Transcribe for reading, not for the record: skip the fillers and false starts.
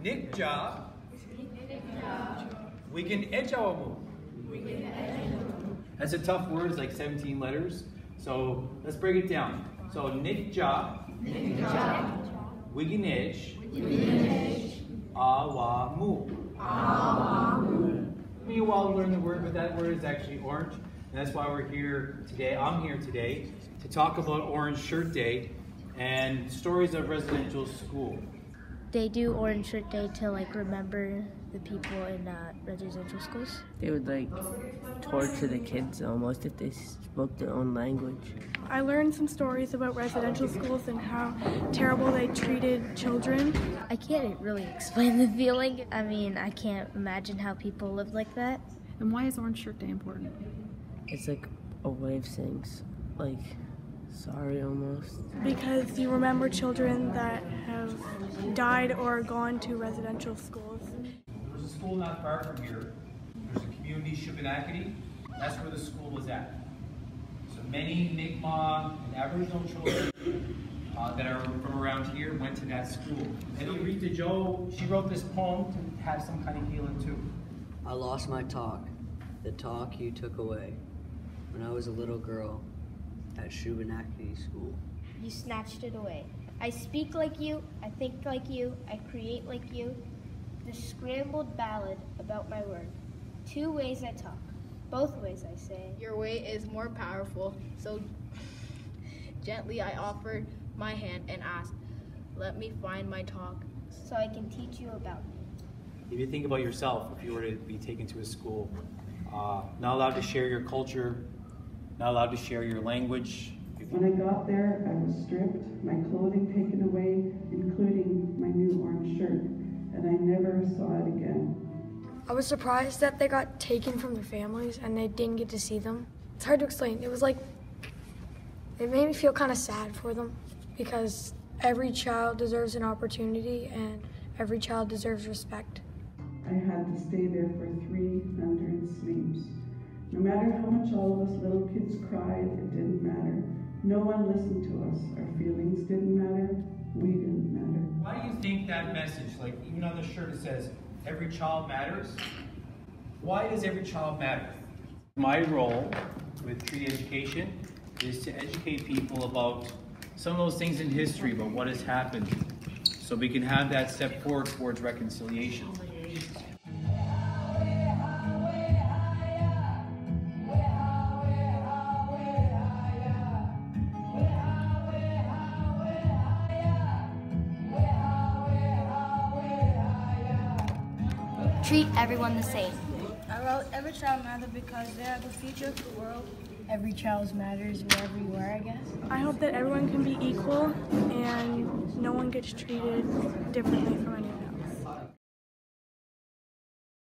Nikja, we can ejawamu. That's a tough word, it's like 17 letters. So let's break it down. So nikja, wiginej, awamu. You all learn the word, but that word is actually orange. And that's why we're here today. I'm here today to talk about Orange Shirt Day and stories of residential school. They do Orange Shirt Day to like remember the people in residential schools. They would like torture the kids almost if they spoke their own language. I learned some stories about residential schools and how terrible they treated children. I can't really explain the feeling. I mean, I can't imagine how people live like that. And why is Orange Shirt Day important? It's like a way of saying like sorry almost. Because you remember children that have died or gone to residential schools. There's a school not far from here. There's a community, Shubenacadie. That's where the school was at. So many Mi'kmaq and Aboriginal children that are from around here went to that school. And Rita Jo, she wrote this poem to have some kind of healing too. I lost my talk, the talk you took away, when I was a little girl at Shubenacadie School. You snatched it away. I speak like you, I think like you, I create like you. The scrambled ballad about my word. Two ways I talk, both ways I say. Your way is more powerful, so gently I offered my hand and asked, let me find my talk, so I can teach you about me. If you think about yourself, if you were to be taken to a school, not allowed to share your culture, not allowed to share your language. When I got there, I was stripped, my clothing taken away, including my new orange shirt, and I never saw it again. I was surprised that they got taken from their families and they didn't get to see them. It's hard to explain. It was like, it made me feel kind of sad for them because every child deserves an opportunity and every child deserves respect. I had to stay there for 300 sleeps. No matter how much all of us little kids cried, it didn't matter. No one listened to us. Our feelings didn't matter. We didn't matter. Why do you think that message, like even on the shirt it says, every child matters? Why does every child matter? My role with Tree Education is to educate people about some of those things in history, about what has happened, so we can have that step forward towards reconciliation. Treat everyone the same. I wrote every child matters because they are the future of the world. Every child matters wherever you are, I guess. I hope that everyone can be equal and no one gets treated differently from anyone.